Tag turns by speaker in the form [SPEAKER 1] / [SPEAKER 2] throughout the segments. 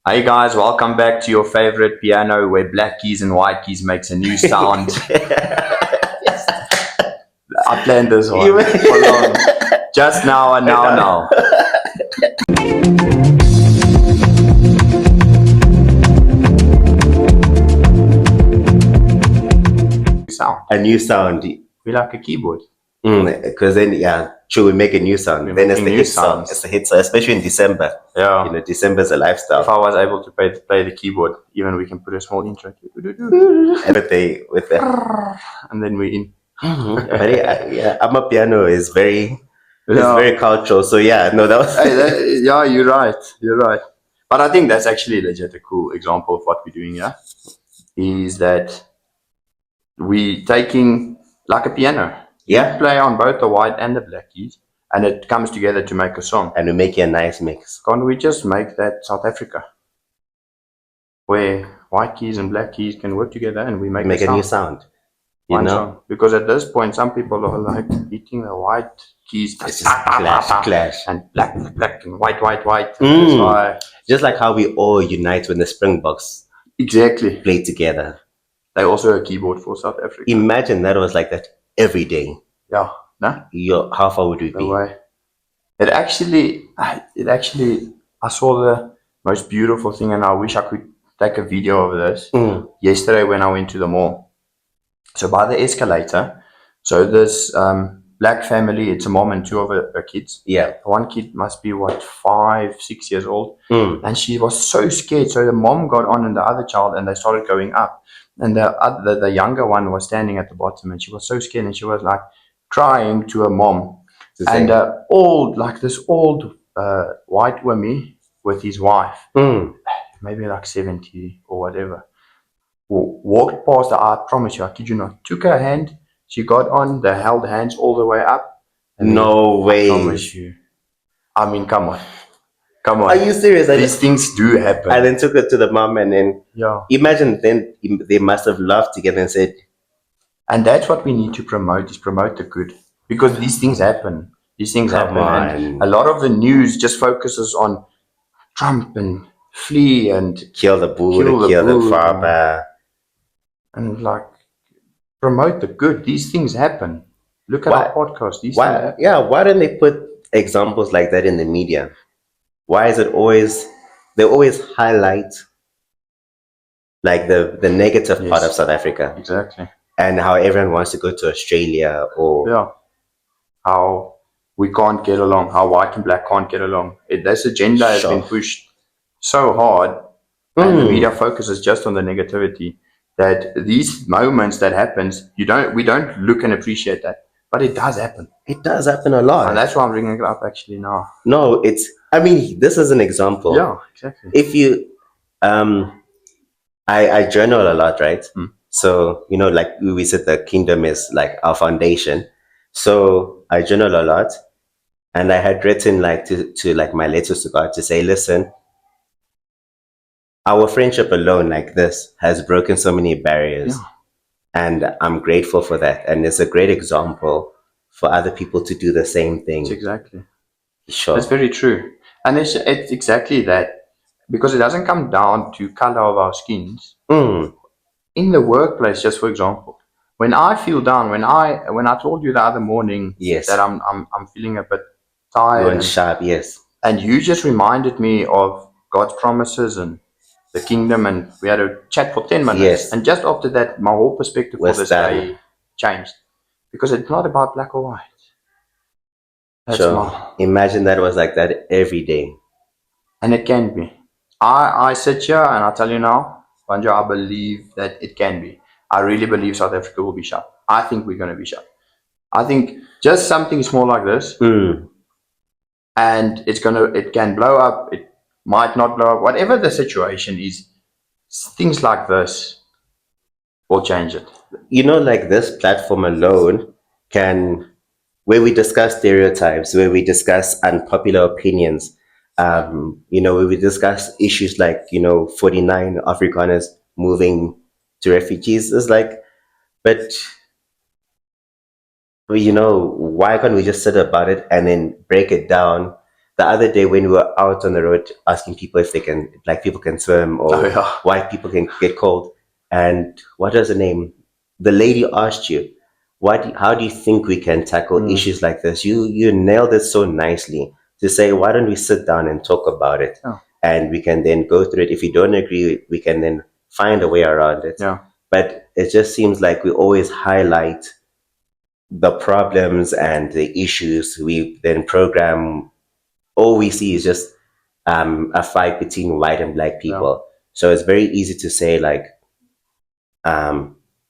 [SPEAKER 1] Hey guys, welcome back to your favorite piano where black keys and white keys makes a new sound. I planned this one for long. Just now and now. Sound.
[SPEAKER 2] A new sound.
[SPEAKER 1] We like a keyboard.
[SPEAKER 2] Because then, yeah, true, we make a new sound.
[SPEAKER 1] We're
[SPEAKER 2] Then it's
[SPEAKER 1] making
[SPEAKER 2] the
[SPEAKER 1] new
[SPEAKER 2] hit song.
[SPEAKER 1] sounds.
[SPEAKER 2] It's the hit song, especially in December.
[SPEAKER 1] Yeah.
[SPEAKER 2] December's a
[SPEAKER 1] If
[SPEAKER 2] lifestyle.
[SPEAKER 1] I was able to play the keyboard, even we can put a small intro.
[SPEAKER 2] With the
[SPEAKER 1] And then we're in.
[SPEAKER 2] but yeah, Amapiano is very
[SPEAKER 1] Yeah.
[SPEAKER 2] very cultural. So yeah, no, that was
[SPEAKER 1] Yeah, you're right. You're right. But I think that's actually legit a cool example of what we're doing here. Is that we taking like a piano.
[SPEAKER 2] yeah,
[SPEAKER 1] Play on both the white and the black keys, and it comes together to make a song.
[SPEAKER 2] and we make it a nice mix.
[SPEAKER 1] Can't we just make that South Africa, where white keys and black keys can work together and we make,
[SPEAKER 2] Make a new sound. You
[SPEAKER 1] One
[SPEAKER 2] know,
[SPEAKER 1] song. Because at this point, some people are like beating the white keys
[SPEAKER 2] it's just clash.
[SPEAKER 1] and black and white.
[SPEAKER 2] Mm.
[SPEAKER 1] That's why
[SPEAKER 2] Just like how we all unite when the Springboks
[SPEAKER 1] exactly.
[SPEAKER 2] play together.
[SPEAKER 1] They also a keyboard for South Africa.
[SPEAKER 2] Imagine that was like that every day.
[SPEAKER 1] Yeah, no.
[SPEAKER 2] How far would we
[SPEAKER 1] No
[SPEAKER 2] be?
[SPEAKER 1] way. It actually, I saw the most beautiful thing, and I wish I could take a video of this. Yesterday when I went to the mall. So by the escalator, so this black family, it's a mom and two of her kids.
[SPEAKER 2] Yeah.
[SPEAKER 1] One kid must be 5, 6 years old,
[SPEAKER 2] Mm.
[SPEAKER 1] and she was so scared. So the mom got on and the other child, and they started going up. And the younger one was standing at the bottom, and she was so scared, and she was like crying to her mom. And this old white woman with his wife, maybe like 70 or whatever, walked past her. I promise you, I kid you not, took her hand. She got on, they held hands all the way up. And
[SPEAKER 2] No way.
[SPEAKER 1] I promise you. I mean, come on.
[SPEAKER 2] Are you serious?
[SPEAKER 1] These things do happen.
[SPEAKER 2] I then took it to the mom, and then
[SPEAKER 1] Yeah.
[SPEAKER 2] imagine then they must have laughed together and said,
[SPEAKER 1] And that's what we need to promote, is promote the good. Because these things happen. These things
[SPEAKER 2] Come
[SPEAKER 1] happen. And
[SPEAKER 2] on.
[SPEAKER 1] a lot of the news just focuses on Trump and Flea and
[SPEAKER 2] kill the Buddha,
[SPEAKER 1] Kill the
[SPEAKER 2] kill the
[SPEAKER 1] Buddha.
[SPEAKER 2] Father.
[SPEAKER 1] like promote the good. These things happen. Look at
[SPEAKER 2] Why-
[SPEAKER 1] our podcast. These things
[SPEAKER 2] Why?
[SPEAKER 1] happen.
[SPEAKER 2] Yeah. Why don't they put examples like that in the media? Why is it always they always highlight like the negative part
[SPEAKER 1] Yes.
[SPEAKER 2] of South Africa
[SPEAKER 1] Exactly.
[SPEAKER 2] and how everyone wants to go to Australia or
[SPEAKER 1] Yeah. How we can't get along. How white and black can't get along. This agenda has
[SPEAKER 2] Sure.
[SPEAKER 1] been pushed so hard, and the
[SPEAKER 2] Mm.
[SPEAKER 1] media focuses just on the negativity. That these moments that happens, we don't look and appreciate that, but it does happen,
[SPEAKER 2] It does happen a lot.
[SPEAKER 1] and that's why I'm bringing it up actually now.
[SPEAKER 2] No, I mean, this is an example.
[SPEAKER 1] Yeah, exactly.
[SPEAKER 2] If you I journal a lot, right? So like we said, the kingdom is like our foundation. So I journal a lot, and I had written like to like my letters to God to say, listen, our friendship alone like this has broken so many barriers, and I'm grateful for that, and it's a great example for other people to do the same thing.
[SPEAKER 1] It's exactly.
[SPEAKER 2] Sure.
[SPEAKER 1] That's very true, and it's exactly that, because it doesn't come down to color of our skins.
[SPEAKER 2] Mm.
[SPEAKER 1] In the workplace, just for example, when I feel down, when I told you the other morning
[SPEAKER 2] Yes.
[SPEAKER 1] that I'm feeling a bit tired,
[SPEAKER 2] And sharp, yes.
[SPEAKER 1] and you just reminded me of God's promises and the kingdom, and we had a chat for 10 minutes.
[SPEAKER 2] Yes.
[SPEAKER 1] And just after that, my whole perspective for
[SPEAKER 2] Was
[SPEAKER 1] this
[SPEAKER 2] done.
[SPEAKER 1] day changed, because it's not about black or white. That's
[SPEAKER 2] Sure. Imagine that was like that every day.
[SPEAKER 1] and it can be. I sit here and I tell you now, Banja, I believe that it can be. I really believe South Africa will be shut. I think we're going to be shut. I think just something small like this,
[SPEAKER 2] Mm.
[SPEAKER 1] and it can blow up. It might not blow up. Whatever the situation is, things like this will change it.
[SPEAKER 2] Like this platform alone where we discuss stereotypes, where we discuss unpopular opinions, where we discuss issues like, 49 Afrikaners moving to refugees. It's like, but, why can't we just sit about it and then break it down The other day when we were out on the road asking people if black people can swim or
[SPEAKER 1] Oh, yeah.
[SPEAKER 2] white people can get cold, and what was the name? The lady asked you, how do you think we can tackle issues like this? You nailed it so nicely to say, why don't we sit down and talk about it?
[SPEAKER 1] Yeah.
[SPEAKER 2] And we can then go through it. If you don't agree, we can then find a way around it.
[SPEAKER 1] Yeah.
[SPEAKER 2] But it just seems like we always highlight the problems and the issues. We then program, all we see is just a fight between white and black people. So it's very easy to say, like,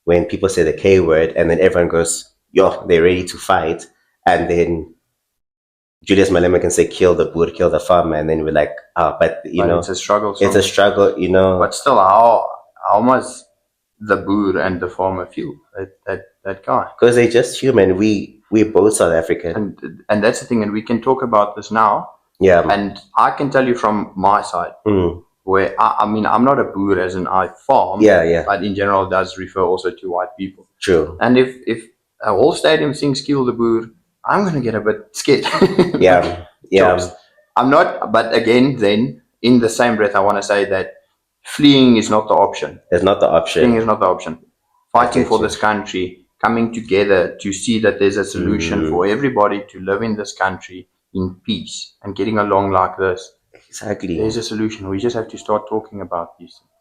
[SPEAKER 2] when people say the K word and then everyone goes, yo, they're ready to fight. And then Julius Malema can say, kill the boer, kill the farmer. And then we're like, but
[SPEAKER 1] it's a struggle.
[SPEAKER 2] It's a struggle,
[SPEAKER 1] But still, how much the boer and the farmer feel, that guy?
[SPEAKER 2] Because they're just human. We're both South African.
[SPEAKER 1] And that's the thing. And we can talk about this now.
[SPEAKER 2] Yeah.
[SPEAKER 1] And I can tell you from my side, where I mean, I'm not a boer as in I farm.
[SPEAKER 2] Yeah.
[SPEAKER 1] But in general, it does refer also to white people.
[SPEAKER 2] True.
[SPEAKER 1] And if a whole stadium sings "Kill the Boer," I'm gonna get a bit scared.
[SPEAKER 2] Yeah.
[SPEAKER 1] I'm not. But again, then in the same breath, I want to say that fleeing is not the option.
[SPEAKER 2] It's not the option.
[SPEAKER 1] Fleeing is not the option. Fighting for this country, coming together to see that there's a solution for everybody to live in this country in peace and getting along like this.
[SPEAKER 2] Exactly.
[SPEAKER 1] There's a solution. We just have to start talking about these things.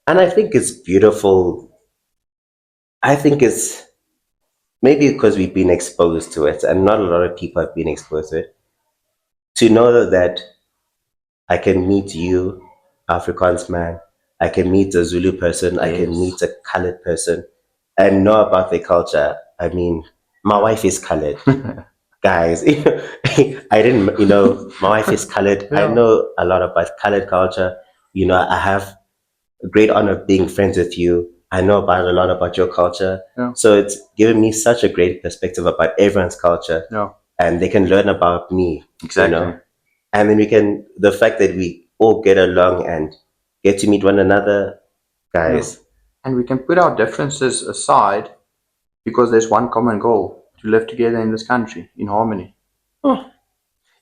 [SPEAKER 2] And I think it's beautiful. I think it's maybe because we've been exposed to it, and not a lot of people have been exposed to it, to know that I can meet you, Afrikaans man, I can meet a Zulu person, I can meet a colored person, and know about their culture. I mean, my wife is colored. Guys, I didn't, my wife is colored. I know a lot about colored culture. I have a great honor of being friends with you. I know about a lot about your culture.
[SPEAKER 1] Yeah.
[SPEAKER 2] So it's given me such a great perspective about everyone's culture.
[SPEAKER 1] Yeah.
[SPEAKER 2] And they can learn about me.
[SPEAKER 1] Exactly.
[SPEAKER 2] And then the fact that we all get along and get to meet one another, guys.
[SPEAKER 1] Yeah. And we can put our differences aside because there's one common goal: to live together in this country in harmony.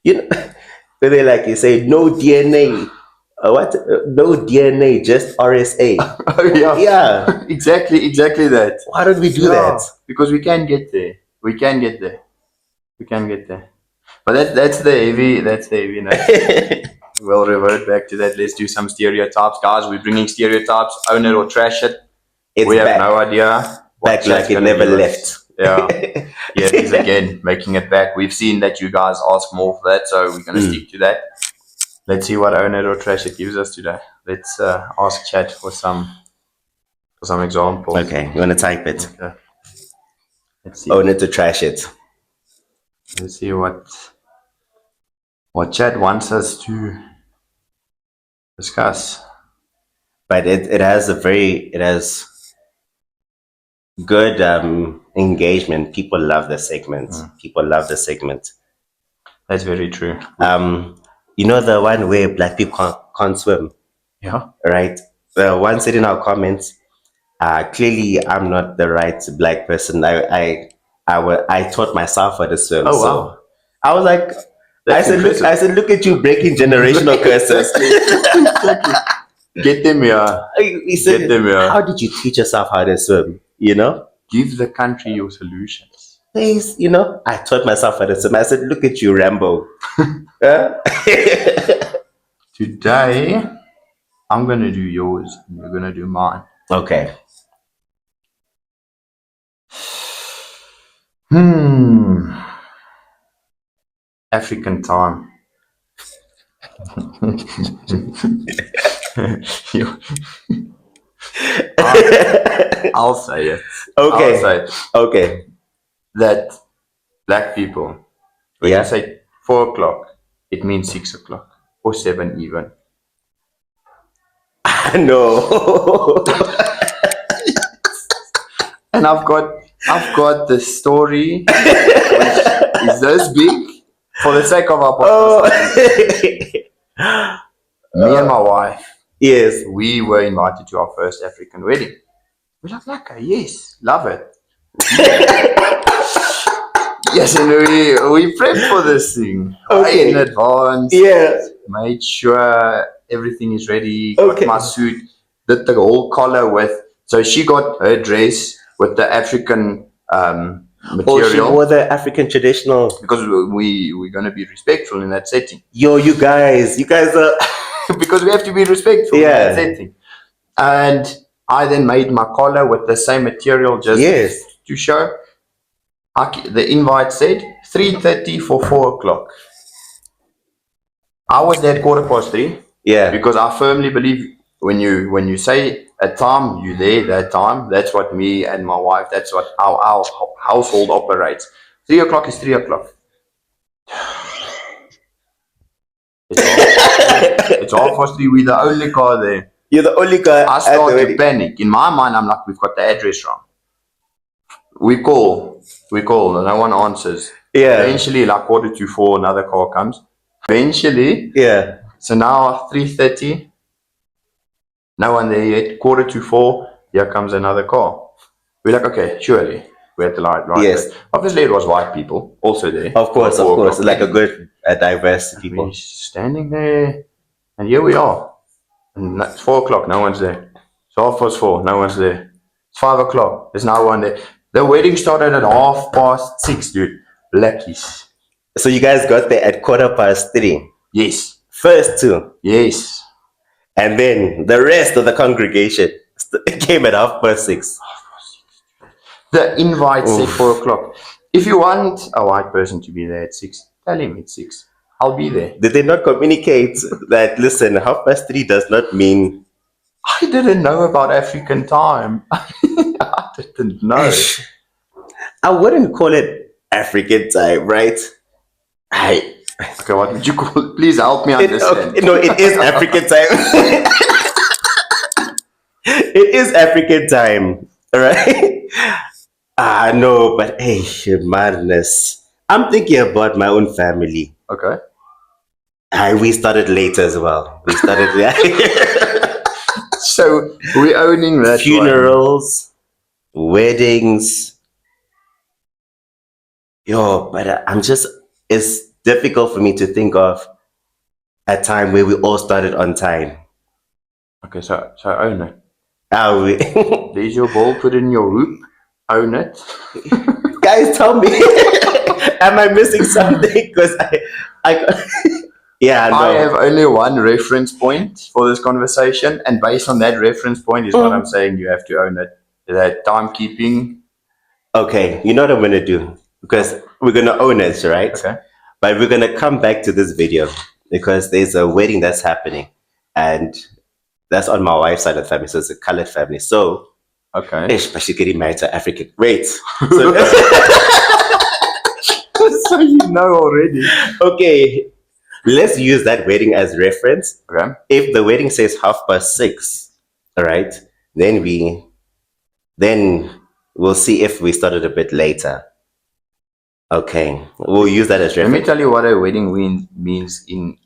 [SPEAKER 2] They like you say, no DNA. What? No DNA, just RSA.
[SPEAKER 1] Oh,
[SPEAKER 2] yeah.
[SPEAKER 1] Exactly that.
[SPEAKER 2] Why don't we do that?
[SPEAKER 1] Because we can get there. But that's the heavy note. We'll revert back to that. Let's do some stereotypes. Guys, we're bringing stereotypes. Own it or trash it. We have no idea.
[SPEAKER 2] Back like it never left.
[SPEAKER 1] Yeah. Here it is again, making it back. We've seen that you guys ask more for that, so we're going to stick to that. Let's see what own it or trash it gives us today. Let's ask chat for some examples.
[SPEAKER 2] Okay, you want to type it?
[SPEAKER 1] Okay. Let's see.
[SPEAKER 2] Own it or trash it.
[SPEAKER 1] Let's see what chat wants us to discuss.
[SPEAKER 2] But it has good engagement. People love the segment.
[SPEAKER 1] That's very true.
[SPEAKER 2] The one where black people can't swim.
[SPEAKER 1] Yeah.
[SPEAKER 2] Right. The one said in our comments, clearly I'm not the right black person. I taught myself how to swim.
[SPEAKER 1] Oh,
[SPEAKER 2] so
[SPEAKER 1] wow.
[SPEAKER 2] I was like, I said, look at you breaking generational curses.
[SPEAKER 1] Exactly. Get them here.
[SPEAKER 2] He said,
[SPEAKER 1] Get them here.
[SPEAKER 2] How did you teach yourself how to swim?
[SPEAKER 1] Give the country your solutions.
[SPEAKER 2] Please, I taught myself how to swim. I said, look at you, Rambo.
[SPEAKER 1] Today, I'm going to do yours and you're going to do mine.
[SPEAKER 2] Okay.
[SPEAKER 1] African time. I'll say it.
[SPEAKER 2] Okay.
[SPEAKER 1] I'll say it.
[SPEAKER 2] Okay.
[SPEAKER 1] That black people, when you say 4 o'clock, it means 6 o'clock or 7 even.
[SPEAKER 2] No.
[SPEAKER 1] And I've got the story which is this big for the sake of our podcast. Me and my wife.
[SPEAKER 2] Yes.
[SPEAKER 1] We were invited to our first African wedding. We're like, yes, love it. Yes, and we prepped for this thing way in
[SPEAKER 2] Okay.
[SPEAKER 1] advance.
[SPEAKER 2] Yeah.
[SPEAKER 1] Made sure everything is ready.
[SPEAKER 2] Okay.
[SPEAKER 1] Got my suit. Did the whole collar with. So she got her dress with the African
[SPEAKER 2] Oh, she
[SPEAKER 1] material
[SPEAKER 2] wore the African traditional.
[SPEAKER 1] because we're gonna be respectful in that setting.
[SPEAKER 2] Yo, you guys are.
[SPEAKER 1] Because we have to be respectful in
[SPEAKER 2] Yeah.
[SPEAKER 1] that setting. And I then made my collar with the same material just
[SPEAKER 2] Yes.
[SPEAKER 1] to show. The invite said 3:30 for 4 o'clock. I was there 3:15
[SPEAKER 2] Yeah.
[SPEAKER 1] because I firmly believe when you say a time, you there that time. That's what me and my wife. That's what our household operates. 3 o'clock is 3 o'clock. It's 3:30. We're the only car there.
[SPEAKER 2] You're the only guy
[SPEAKER 1] I
[SPEAKER 2] at the
[SPEAKER 1] start to
[SPEAKER 2] wedding.
[SPEAKER 1] panic. In my mind, I'm like, we've got the address wrong. We call, and no one answers.
[SPEAKER 2] Yeah.
[SPEAKER 1] Eventually, like 3:45, another car comes. Eventually,
[SPEAKER 2] Yeah.
[SPEAKER 1] so now 3:30, no one there yet. 3:45, here comes another car. We're like, okay, surely we had the light right.
[SPEAKER 2] Yes.
[SPEAKER 1] There. Obviously, it was white people also there.
[SPEAKER 2] Of course,
[SPEAKER 1] For 4 o'clock.
[SPEAKER 2] like a good diverse people.
[SPEAKER 1] We're standing there, and here we are. And it's 4 o'clock, no one's there. It's 4:30, no one's there. It's 5 o'clock, there's no one there. The wedding started at 6:30, dude. Blackies.
[SPEAKER 2] So you guys got there at 3:15.
[SPEAKER 1] Yes.
[SPEAKER 2] First two,
[SPEAKER 1] Yes.
[SPEAKER 2] and then the rest of the congregation came at 6:30.
[SPEAKER 1] The invite said
[SPEAKER 2] Oof.
[SPEAKER 1] 4 o'clock. If you want a white person to be there at 6, tell him it's 6. I'll be there.
[SPEAKER 2] Did they not communicate that, listen, 3:30 does not mean...
[SPEAKER 1] I didn't know about African time. I didn't know.
[SPEAKER 2] I wouldn't call it African time, right?
[SPEAKER 1] Okay, what would you call it? Please help me understand.
[SPEAKER 2] No, it is African time. It is African time, right? No, but hey, madness. I'm thinking about my own family.
[SPEAKER 1] Okay.
[SPEAKER 2] We started late as well. We started
[SPEAKER 1] So we're owning that.
[SPEAKER 2] funerals, weddings. Yo, but it's difficult for me to think of a time where we all started on time.
[SPEAKER 1] Okay, so own it.
[SPEAKER 2] We,
[SPEAKER 1] There's your ball, put it in your hoop. Own it.
[SPEAKER 2] guys, tell me, am I missing something? Because yeah, no.
[SPEAKER 1] I have only one reference point for this conversation, and based on that reference point is what I'm saying. You have to own it. That timekeeping.
[SPEAKER 2] Okay, you know what I'm gonna do? Because we're gonna own it, right?
[SPEAKER 1] Okay.
[SPEAKER 2] But we're gonna come back to this video because there's a wedding that's happening, and that's on my wife's side of the family, so it's a colored family. So,
[SPEAKER 1] Okay.
[SPEAKER 2] but she's getting married to African. Wait. So,
[SPEAKER 1] So you know already.
[SPEAKER 2] okay, let's use that wedding as reference.
[SPEAKER 1] Okay.
[SPEAKER 2] If the wedding says 6:30, all right, then we'll see if we started a bit later. Okay, we'll use that as
[SPEAKER 1] Let me
[SPEAKER 2] reference.
[SPEAKER 1] tell you what a wedding means in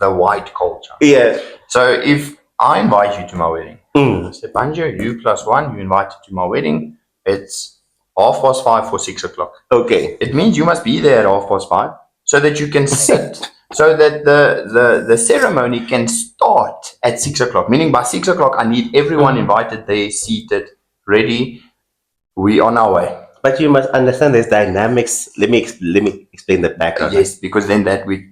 [SPEAKER 1] the white culture.
[SPEAKER 2] Yeah.
[SPEAKER 1] So if I invite you to my wedding,
[SPEAKER 2] Mm.
[SPEAKER 1] I say, Banjo, you +1, you invited to my wedding. It's 5:30 for 6 o'clock.
[SPEAKER 2] Okay.
[SPEAKER 1] It means you must be there at 5:30 so that you can sit, so that the ceremony can start at 6 o'clock. Meaning by 6 o'clock, I need everyone invited there, seated, ready. We on our way.
[SPEAKER 2] But you must understand there's dynamics. Let me explain the background.
[SPEAKER 1] Yes, because then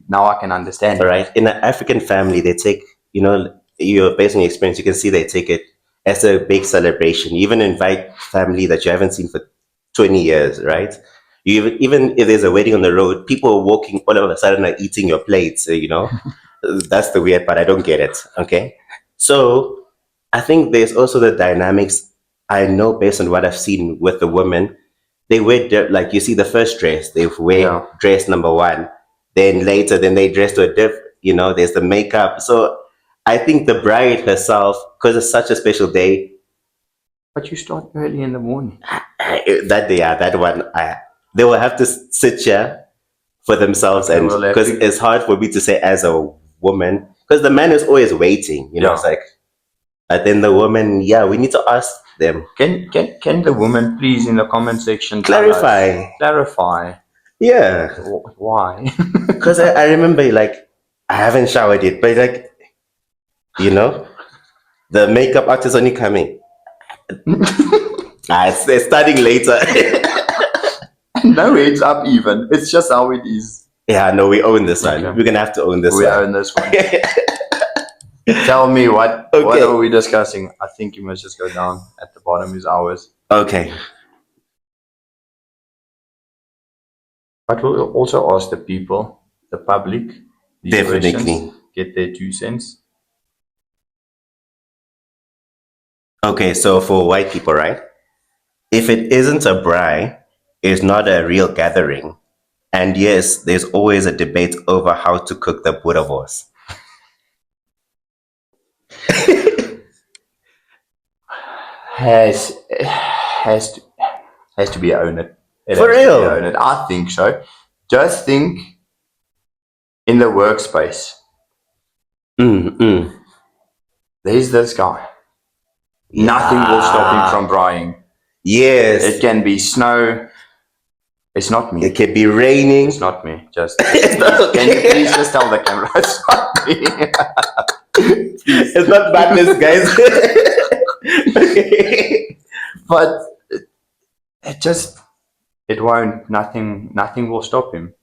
[SPEAKER 1] now I can understand.
[SPEAKER 2] All right. In an African family, they take, based on your experience, you can see they take it as a big celebration. You even invite family that you haven't seen for 20 years, right? Even if there's a wedding on the road, people are walking all of a sudden are eating your plates, That's the weird part. I don't get it. Okay. So I think there's also the dynamics. I know based on what I've seen with the women, they wear, like you see the first dress, they wear dress number 1. Then later, they dress to a there's the makeup. So I think the bride herself, because it's such a special day,
[SPEAKER 1] But you start early in the morning.
[SPEAKER 2] that one, they will have to sit here for themselves,
[SPEAKER 1] They
[SPEAKER 2] and
[SPEAKER 1] will have
[SPEAKER 2] because
[SPEAKER 1] to-
[SPEAKER 2] it's hard for me to say as a woman, because the man is always waiting,
[SPEAKER 1] Yeah.
[SPEAKER 2] it's like, but then the woman, we need to ask them,
[SPEAKER 1] Can the woman please in the comment section tell us-
[SPEAKER 2] clarify.
[SPEAKER 1] clarify?
[SPEAKER 2] Yeah,
[SPEAKER 1] Why?
[SPEAKER 2] because I remember like I haven't showered yet, but like you know, the makeup artist only coming. It's starting later.
[SPEAKER 1] No heads up even. It's just how it is.
[SPEAKER 2] Yeah, no, we own this one.
[SPEAKER 1] Okay.
[SPEAKER 2] We're gonna have to own this
[SPEAKER 1] We
[SPEAKER 2] one.
[SPEAKER 1] own this one. Tell me what
[SPEAKER 2] Okay.
[SPEAKER 1] are we discussing? I think you must just go down at the bottom is ours.
[SPEAKER 2] Okay.
[SPEAKER 1] But we'll also ask the people, the public, these
[SPEAKER 2] Definitely.
[SPEAKER 1] questions, get their 2 cents.
[SPEAKER 2] Okay, so for white people, right? If it isn't a braai, it's not a real gathering. And yes, there's always a debate over how to cook the boerewors.
[SPEAKER 1] Has to be owned. It
[SPEAKER 2] For
[SPEAKER 1] has to be
[SPEAKER 2] real?
[SPEAKER 1] owned. I think so. Just think in the workspace. There's this guy. Nothing will stop him from braaiing.
[SPEAKER 2] Yes.
[SPEAKER 1] It can be snow. It's not me.
[SPEAKER 2] It can be raining.
[SPEAKER 1] It's not me. Just
[SPEAKER 2] It's not
[SPEAKER 1] can you
[SPEAKER 2] okay.
[SPEAKER 1] please just tell the camera it's not me.
[SPEAKER 2] It's not madness, guys. Okay.
[SPEAKER 1] But it won't. Nothing will stop him.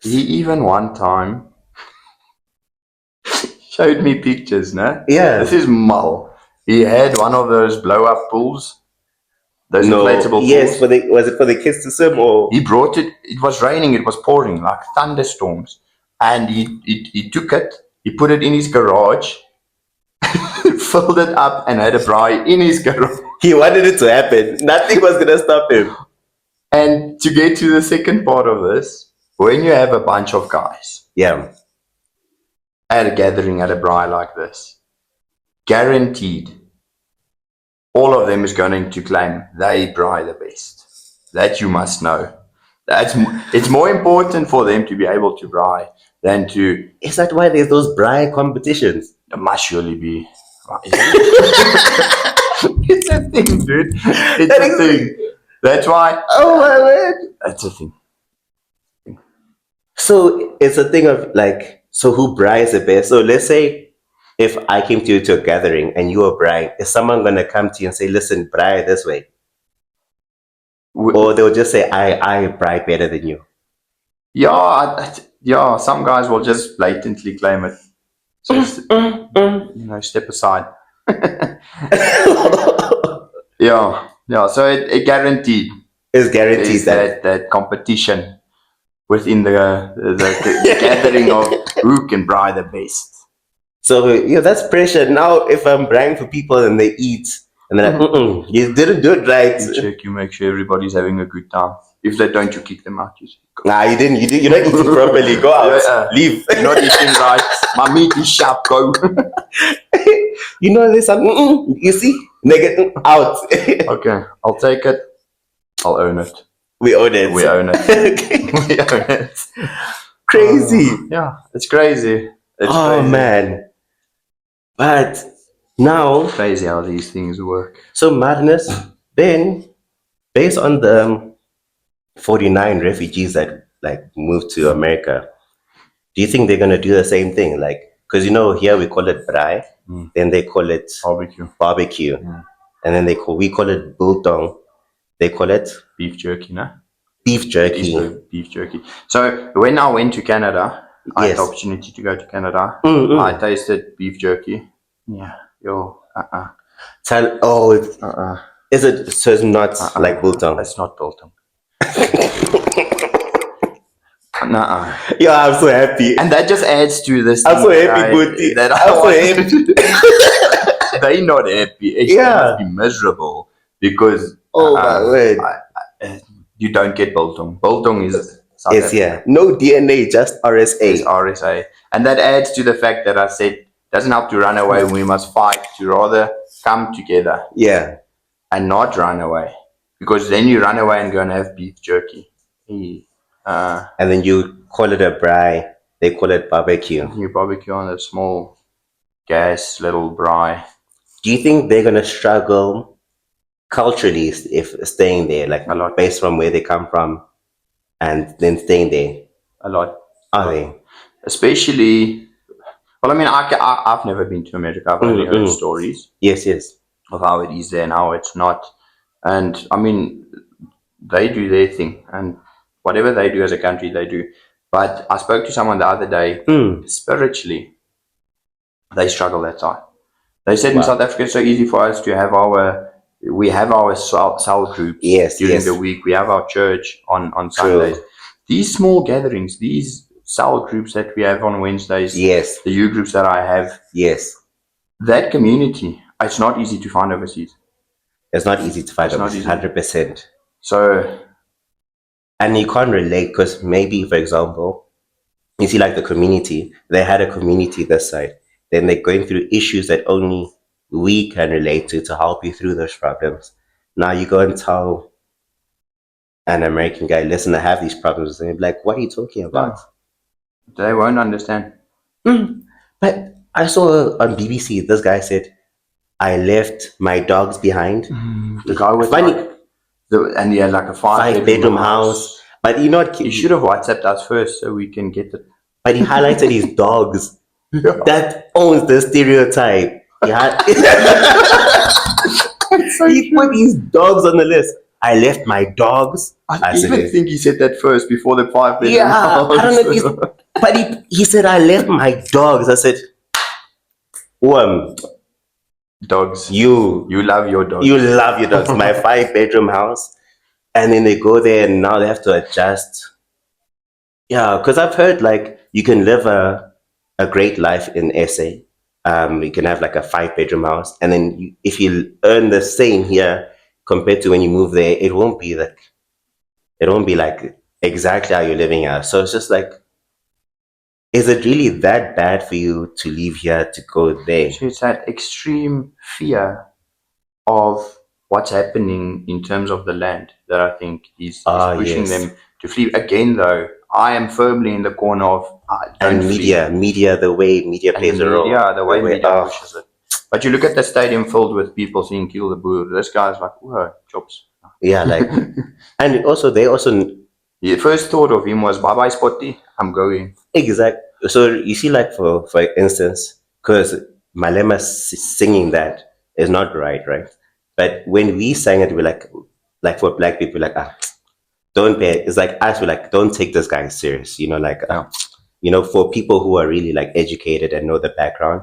[SPEAKER 1] He even one time showed me pictures. No,
[SPEAKER 2] Yeah.
[SPEAKER 1] this is Mal. He had one of those blow up pools, those
[SPEAKER 2] No.
[SPEAKER 1] inflatable
[SPEAKER 2] Yes,
[SPEAKER 1] pools.
[SPEAKER 2] was it for the kids to swim or?
[SPEAKER 1] He brought it. It was raining. It was pouring like thunderstorms, and he took it. He put it in his garage, filled it up, and had a braai in his garage.
[SPEAKER 2] He wanted it to happen. Nothing was gonna stop him.
[SPEAKER 1] And to get to the second part of this, when you have a bunch of guys
[SPEAKER 2] Yeah.
[SPEAKER 1] at a gathering at a braai like this, guaranteed, all of them is going to claim they braai the best. That you must know. It's more important for them to be able to braai than to.
[SPEAKER 2] Is that why there's those braai competitions?
[SPEAKER 1] It must surely be. It's a thing, dude. It's a thing. That's why.
[SPEAKER 2] Oh my word.
[SPEAKER 1] That's a thing.
[SPEAKER 2] So it's a thing of like, so who braais the best? So let's say if I came to you to a gathering and you were braai, is someone gonna come to you and say, listen, braai this way? Or they'll just say, I braai better than you.
[SPEAKER 1] Yeah, some guys will just blatantly claim it. So, step aside. Yeah. So it guaranteed.
[SPEAKER 2] It's guaranteed
[SPEAKER 1] Is that competition within the gathering of who can braai the best.
[SPEAKER 2] So that's pressure. Now if I'm braaiing for people and they eat and they're like, you didn't do it right.
[SPEAKER 1] You check, you make sure everybody's having a good time. If they don't, you kick them out. You say,
[SPEAKER 2] Nah, you didn't. You're not eating properly. Go out.
[SPEAKER 1] Yeah.
[SPEAKER 2] Leave.
[SPEAKER 1] "You're not eating right. My meat is sharp. Go."
[SPEAKER 2] You know this. You see, negative out.
[SPEAKER 1] Okay, I'll take it. I'll own it.
[SPEAKER 2] We own it.
[SPEAKER 1] We own it.
[SPEAKER 2] Okay.
[SPEAKER 1] We own it.
[SPEAKER 2] Crazy.
[SPEAKER 1] Yeah, it's crazy. It's
[SPEAKER 2] Oh
[SPEAKER 1] crazy.
[SPEAKER 2] man. But now,
[SPEAKER 1] Crazy how these things work.
[SPEAKER 2] so madness. Then, based on the 49 refugees that like moved to America, do you think they're gonna do the same thing? Like, because here we call it braai, then they call it
[SPEAKER 1] Barbecue.
[SPEAKER 2] and then we call it biltong. They call it
[SPEAKER 1] Beef jerky, no?
[SPEAKER 2] beef jerky.
[SPEAKER 1] Beef jerky. So when I went to Canada, I had
[SPEAKER 2] Yes.
[SPEAKER 1] the opportunity to go to Canada.
[SPEAKER 2] Mm-mm.
[SPEAKER 1] I tasted beef jerky. Yeah.
[SPEAKER 2] Is it so? It's not like biltong.
[SPEAKER 1] It's not biltong. Nuh-uh.
[SPEAKER 2] Yeah, I'm so happy.
[SPEAKER 1] And that just adds to this.
[SPEAKER 2] I'm so
[SPEAKER 1] thing
[SPEAKER 2] happy, Booti.
[SPEAKER 1] that
[SPEAKER 2] I'm so
[SPEAKER 1] happy. They're not happy. It's
[SPEAKER 2] Yeah.
[SPEAKER 1] must be miserable because
[SPEAKER 2] Oh my word!
[SPEAKER 1] you don't get biltong. Biltong is South
[SPEAKER 2] Yes, yeah. No DNA, just RSA.
[SPEAKER 1] It's RSA. And that adds to the fact that I said doesn't help to run away. We must fight to rather come together
[SPEAKER 2] Yeah.
[SPEAKER 1] and not run away. Because then you run away and go and have beef jerky.
[SPEAKER 2] And then you call it a braai. They call it barbecue.
[SPEAKER 1] You barbecue on a small gas little braai.
[SPEAKER 2] Do you think they're gonna struggle culturally if staying there, like
[SPEAKER 1] A lot.
[SPEAKER 2] based from where they come from? and then staying there.
[SPEAKER 1] a lot.
[SPEAKER 2] Are they?
[SPEAKER 1] Especially, well, I mean, I've never been to America. I've only heard stories
[SPEAKER 2] Yes, yes.
[SPEAKER 1] of how it is there and how it's not. And I mean, they do their thing, and whatever they do as a country, they do. But I spoke to someone the other day. Spiritually, they struggle that side. They said in South Africa, it's so easy for us to have we have our cell groups during the week. We have our church on Sundays. These small gatherings, these cell groups that we have on Wednesdays, the U groups that I have, that community, it's not easy to find overseas.
[SPEAKER 2] It's not easy to find overseas, 100%.
[SPEAKER 1] So,
[SPEAKER 2] and you can't relate because maybe, for example, you see like the community, they had a community this side. Then they're going through issues that only we can relate to help you through those problems. Now you go and tell an American guy, listen, I have these problems. And they're like, what are you talking about?
[SPEAKER 1] No, they won't understand.
[SPEAKER 2] But I saw on BBC, this guy said, I left my dogs behind.
[SPEAKER 1] The guy was funny. And he had like a 5-bedroom
[SPEAKER 2] house. But you know what?
[SPEAKER 1] He should have WhatsApped us first so we can get it.
[SPEAKER 2] But he highlighted his dogs. That owns the stereotype. He put his dogs on the list. I left my dogs.
[SPEAKER 1] I even think he said that first before the 5-bedroom
[SPEAKER 2] house. I don't know. But he said, I left my dogs. I said,
[SPEAKER 1] dogs.
[SPEAKER 2] You
[SPEAKER 1] love your dogs.
[SPEAKER 2] You love your dogs. My 5-bedroom house. And then they go there and now they have to adjust. Yeah, because I've heard like you can live a great life in SA. You can have like a 5-bedroom house. And then if you earn the same here compared to when you move there, it won't be like exactly how you're living here. So it's just like, is it really that bad for you to leave here to go there?
[SPEAKER 1] So it's that extreme fear of what's happening in terms of the land that I think is pushing them to flee. Again, though, I am firmly in the corner of
[SPEAKER 2] and media, the way media plays a role.
[SPEAKER 1] Yeah, the way media pushes it. But you look at the stadium filled with people saying "kill the Boer." This guy's like, "Whoa, chops."
[SPEAKER 2] Yeah, like, and
[SPEAKER 1] the first thought of him was, "Bye bye, Spotty, I'm going."
[SPEAKER 2] Exactly. So you see, like for instance, because Malema singing that is not right? But when we sang it, we're like for black people, like don't pay. It's like us, we're like, don't take this guy serious. For people who are really like educated and know the background,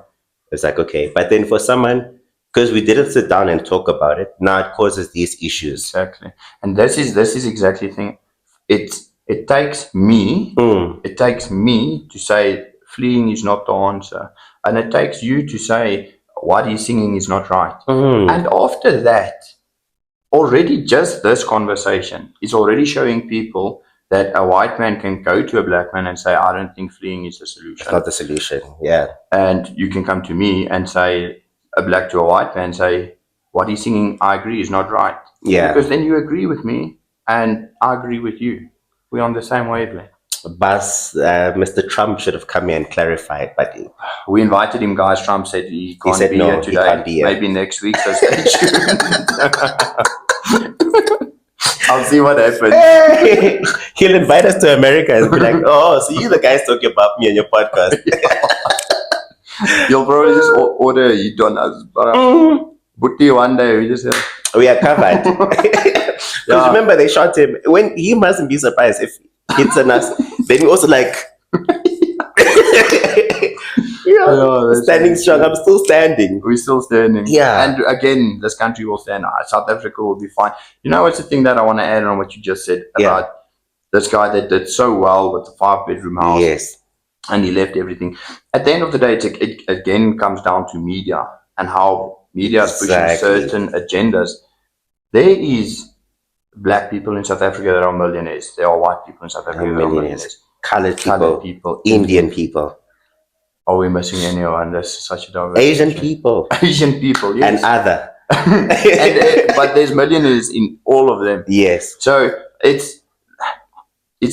[SPEAKER 2] it's like okay. But then for someone, because we didn't sit down and talk about it, now it causes these issues.
[SPEAKER 1] Exactly, and this is exactly the thing. It takes me to say fleeing is not the answer, and it takes you to say what he's singing is not right. And after that, already just this conversation is already showing people that a white man can go to a black man and say, I don't think fleeing is the solution.
[SPEAKER 2] It's not the solution, yeah.
[SPEAKER 1] And you can come to me and say, a black to a white man, say, what he's singing, I agree, is not right.
[SPEAKER 2] Yeah.
[SPEAKER 1] Because then you agree with me and I agree with you. We're on the same wavelength.
[SPEAKER 2] But Mr. Trump should have come here and clarified. But
[SPEAKER 1] we invited him, guys. Trump said he can't be here today. He can't be here. Maybe next week, so stay tuned. I'll see what happens.
[SPEAKER 2] Hey, he'll invite us to America and be like, oh, so you the guys talking about me on your podcast.
[SPEAKER 1] You'll probably just order a hit on us. Booty one day,
[SPEAKER 2] we are covered. Because remember, they shot him. When he mustn't be surprised if hits on us. Then we also like standing strong. I'm still standing.
[SPEAKER 1] We're still standing.
[SPEAKER 2] Yeah.
[SPEAKER 1] And again, this country will stand. South Africa will be fine. You know what's the thing that I want to add on what you just said about this guy that did so well with the 5-bedroom house.
[SPEAKER 2] Yes.
[SPEAKER 1] And he left everything. At the end of the day, it again comes down to media and how media is pushing certain agendas. There is black people in South Africa that are millionaires. There are white people in South Africa that are millionaires.
[SPEAKER 2] Colored people, Indian people.
[SPEAKER 1] Are we missing anyone? That's such a diverse
[SPEAKER 2] Asian people,
[SPEAKER 1] yes.
[SPEAKER 2] And other.
[SPEAKER 1] But there's millionaires in all of them.
[SPEAKER 2] Yes.
[SPEAKER 1] So it's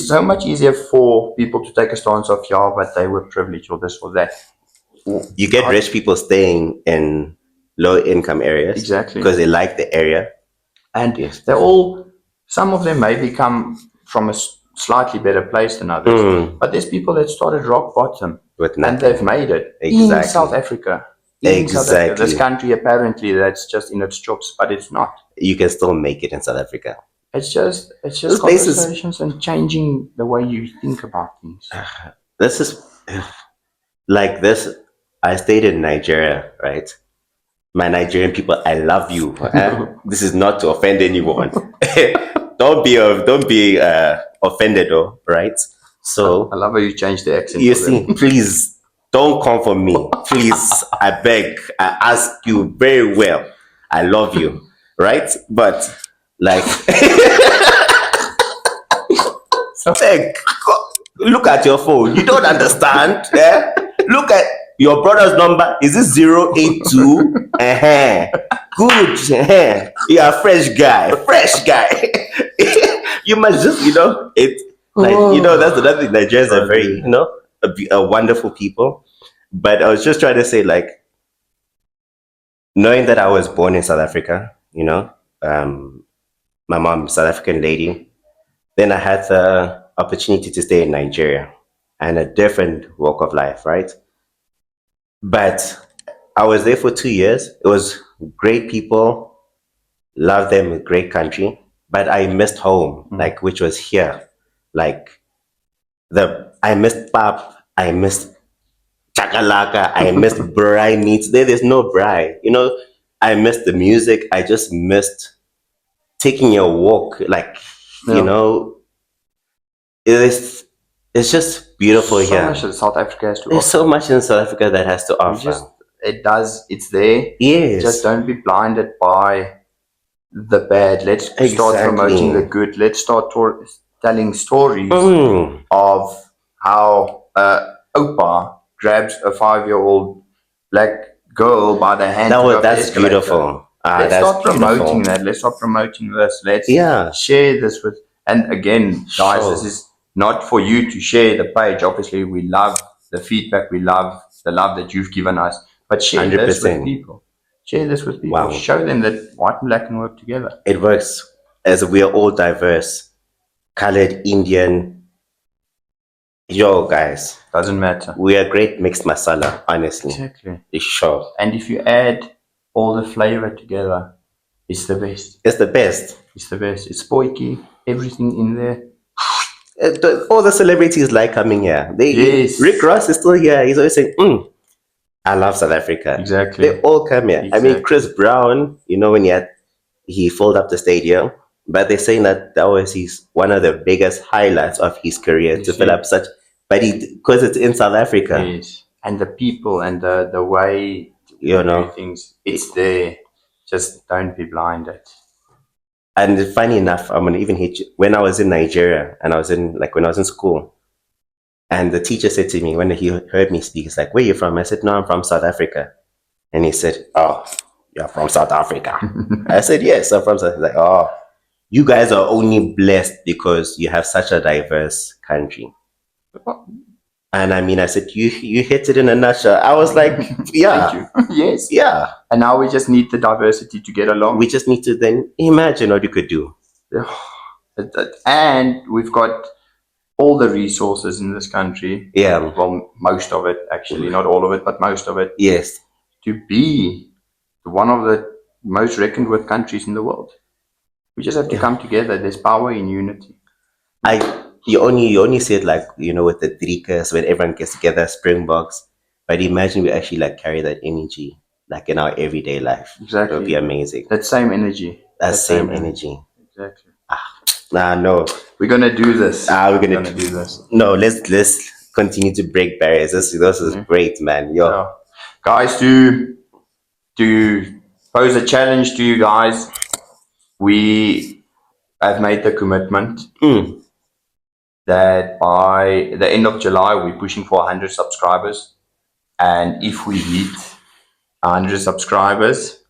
[SPEAKER 1] so much easier for people to take a stance of, but they were privileged or this or that.
[SPEAKER 2] You get rich people staying in low income areas.
[SPEAKER 1] Exactly.
[SPEAKER 2] Because they like the area.
[SPEAKER 1] And they're all, some of them maybe come from slightly better place than others. But there's people that started rock bottom
[SPEAKER 2] with
[SPEAKER 1] and
[SPEAKER 2] nothing.
[SPEAKER 1] they've made it in South Africa. In South Africa. This country apparently that's just in its chops, but it's not.
[SPEAKER 2] You can still make it in South Africa.
[SPEAKER 1] It's just
[SPEAKER 2] Those
[SPEAKER 1] conversations and changing the way you think about things.
[SPEAKER 2] This is like this. I stayed in Nigeria, right? My Nigerian people, I love you. This is not to offend anyone. don't be offended, though, right? So
[SPEAKER 1] I love how you changed the accent.
[SPEAKER 2] You see, please don't come for me. Please, I beg, I ask you very well. I love you, right? But like, like, look at your phone. You don't understand. Eh? Look at your brother's number. Is it 082? Good. You are a fresh guy. Fresh guy. You must just, it. Like, that's another thing. Nigerians are very, a wonderful people. But I was just trying to say, like, knowing that I was born in South Africa, my mom, South African lady, then I had the opportunity to stay in Nigeria and a different walk of life, right? But I was there for 2 years. It was great people, loved them, great country. But I missed home, like, which was here. Like, I missed pap, I missed chakalaka, I missed braai meats. There's no braai. I missed the music. I just missed taking a walk. Like, it's just beautiful here.
[SPEAKER 1] So much that South Africa has to
[SPEAKER 2] There's
[SPEAKER 1] offer.
[SPEAKER 2] so much in South Africa that has to offer.
[SPEAKER 1] It's there.
[SPEAKER 2] Yes.
[SPEAKER 1] Just don't be blinded by the bad. Let's start promoting the good. Let's start telling stories of how Opa grabs a 5-year-old black girl by the hand.
[SPEAKER 2] That's beautiful.
[SPEAKER 1] Let's start promoting that. Let's start promoting this. Let's share this with. And again, guys, this is not for you to share the page. Obviously, we love the feedback. We love the love that you've given us. But share 100%. This with people. Share this with people. Wow. Show them that white and black can work together.
[SPEAKER 2] It works, as we are all diverse. Colored, Indian. Yo, guys.
[SPEAKER 1] Doesn't matter.
[SPEAKER 2] We are great mixed masala, honestly.
[SPEAKER 1] Exactly.
[SPEAKER 2] It's sure.
[SPEAKER 1] And if you add all the flavor together, it's the best.
[SPEAKER 2] It's the best.
[SPEAKER 1] It's the best. It's spoiky. Everything in there.
[SPEAKER 2] All the celebrities like coming here. Rick Ross is still here. He's always saying, I love South Africa.
[SPEAKER 1] Exactly.
[SPEAKER 2] They all come here. Exactly. I mean, Chris Brown, when he filled up the stadium, but they're saying that was one of the biggest highlights of his career to fill up such, but because it's in South Africa.
[SPEAKER 1] Yes. And the people and the way do things, it's there. Just don't be blinded.
[SPEAKER 2] And funny enough, I'm gonna even hit you. When I was in Nigeria and when I was in school, and the teacher said to me when he heard me speak, he's like, "Where are you from?" I said, "No, I'm from South Africa." And he said, "Oh, you're from South Africa." I said, "Yes, I'm from South Africa." He's like, "Oh, you guys are only blessed because you have such a diverse country." And I mean, I said, you hit it in a nutshell. I was like, yeah.
[SPEAKER 1] Thank you. Yes.
[SPEAKER 2] Yeah.
[SPEAKER 1] And now we just need the diversity to get along.
[SPEAKER 2] We just need to then imagine what you could do.
[SPEAKER 1] And we've got all the resources in this country.
[SPEAKER 2] Yeah.
[SPEAKER 1] Well, most of it, actually. Not all of it, but most of it.
[SPEAKER 2] Yes.
[SPEAKER 1] To be one of the most reckoned with countries in the world. We just have to come together. There's power in unity.
[SPEAKER 2] You only see it with the Drikas when everyone gets together, Springboks. But imagine we actually carry that energy in our everyday life.
[SPEAKER 1] Exactly.
[SPEAKER 2] It would be amazing.
[SPEAKER 1] That same energy.
[SPEAKER 2] That same energy.
[SPEAKER 1] Exactly.
[SPEAKER 2] No.
[SPEAKER 1] We're gonna do this.
[SPEAKER 2] We're gonna do this. No, let's continue to break barriers. This is great, man. Yo.
[SPEAKER 1] Yeah. Guys, to pose a challenge to you guys, we have made the commitment that by the end of July, we're pushing for 100 subscribers. And if we hit 100 subscribers,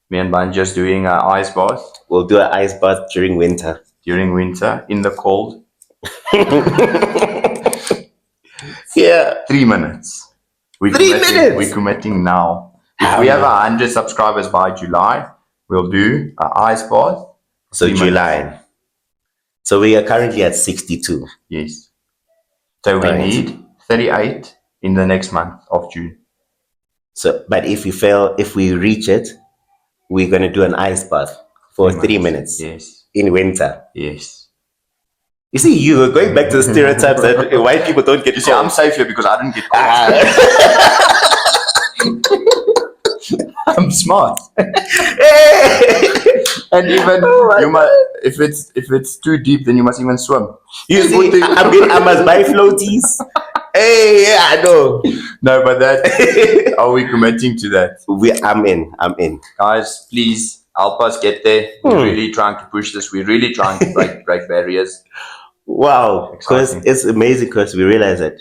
[SPEAKER 1] me and Ban just doing an ice bath.
[SPEAKER 2] We'll do an ice bath during winter.
[SPEAKER 1] In the cold.
[SPEAKER 2] Yeah.
[SPEAKER 1] 3 minutes.
[SPEAKER 2] 3 minutes?
[SPEAKER 1] We're committing now. If we have 100 subscribers by July, we'll do an ice bath.
[SPEAKER 2] So July. So we are currently at 62.
[SPEAKER 1] Yes. So we
[SPEAKER 2] Alright.
[SPEAKER 1] need 38 in the next month of June.
[SPEAKER 2] So, but if we reach it, we're going to do an ice bath for 3 minutes
[SPEAKER 1] Yes.
[SPEAKER 2] in winter.
[SPEAKER 1] Yes.
[SPEAKER 2] You see, you are going back to the stereotypes that white people don't get
[SPEAKER 1] You see, I'm
[SPEAKER 2] cold.
[SPEAKER 1] safe here because I didn't get cold. I'm smart. And even you must, if it's too deep, then you must even swim.
[SPEAKER 2] You see, I must buy floaties. Hey, yeah, I know.
[SPEAKER 1] No, but that are we committing to that?
[SPEAKER 2] I'm in.
[SPEAKER 1] Guys, please help us get there. We're really trying to push this. We're really trying to break barriers.
[SPEAKER 2] Wow, because
[SPEAKER 1] Exciting.
[SPEAKER 2] it's amazing because we realize that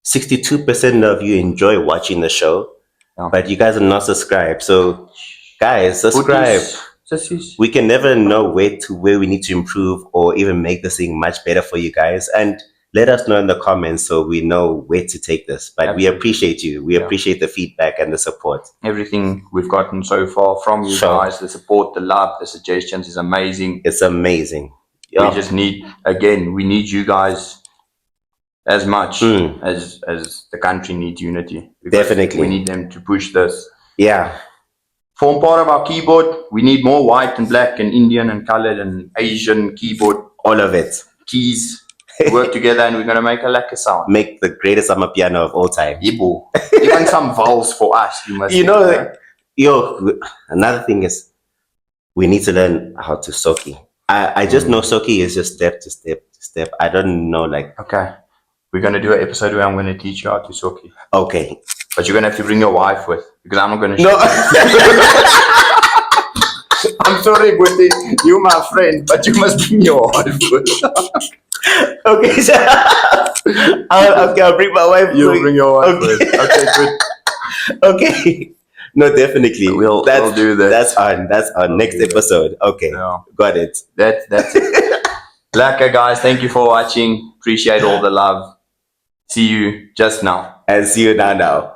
[SPEAKER 2] 62% of you enjoy watching the show,
[SPEAKER 1] Yeah.
[SPEAKER 2] but you guys are not subscribed. So, guys, subscribe.
[SPEAKER 1] Sissies.
[SPEAKER 2] We can never know where we need to improve or even make this thing much better for you guys. And let us know in the comments so we know where to take this. But we
[SPEAKER 1] Absolutely.
[SPEAKER 2] appreciate you. We appreciate the feedback and the support.
[SPEAKER 1] Everything we've gotten so far from you
[SPEAKER 2] Sure.
[SPEAKER 1] guys, the support, the love, the suggestions is amazing.
[SPEAKER 2] It's amazing.
[SPEAKER 1] We just need, again, we need you guys as much as the country needs unity. Because
[SPEAKER 2] Definitely.
[SPEAKER 1] we need them to push this.
[SPEAKER 2] Yeah.
[SPEAKER 1] Form part of our keyboard, we need more white and black and Indian and colored and Asian keyboard
[SPEAKER 2] All of it.
[SPEAKER 1] keys work together, and we're going to make a lacquer sound.
[SPEAKER 2] Make the greatest summer piano of all time.
[SPEAKER 1] Yibo. Even some vowels for us. You must
[SPEAKER 2] Another thing is we need to learn how to soki. I just know soki is just step to step to step. I don't know
[SPEAKER 1] Okay. We're going to do an episode where I'm going to teach you how to soki.
[SPEAKER 2] Okay.
[SPEAKER 1] But you're going to have to bring your wife with, because I'm not going to
[SPEAKER 2] No.
[SPEAKER 1] I'm sorry, Guti. You're my friend, but you must bring your wife with.
[SPEAKER 2] Okay, so I'll bring my wife.
[SPEAKER 1] You bring your wife
[SPEAKER 2] Okay.
[SPEAKER 1] with. Okay, good.
[SPEAKER 2] Okay. No, definitely.
[SPEAKER 1] We'll do that.
[SPEAKER 2] That's on next episode. Okay.
[SPEAKER 1] Yeah.
[SPEAKER 2] Got it.
[SPEAKER 1] That's it. Lacquer, guys. Thank you for watching. Appreciate all the love. See you just now.
[SPEAKER 2] And see you now.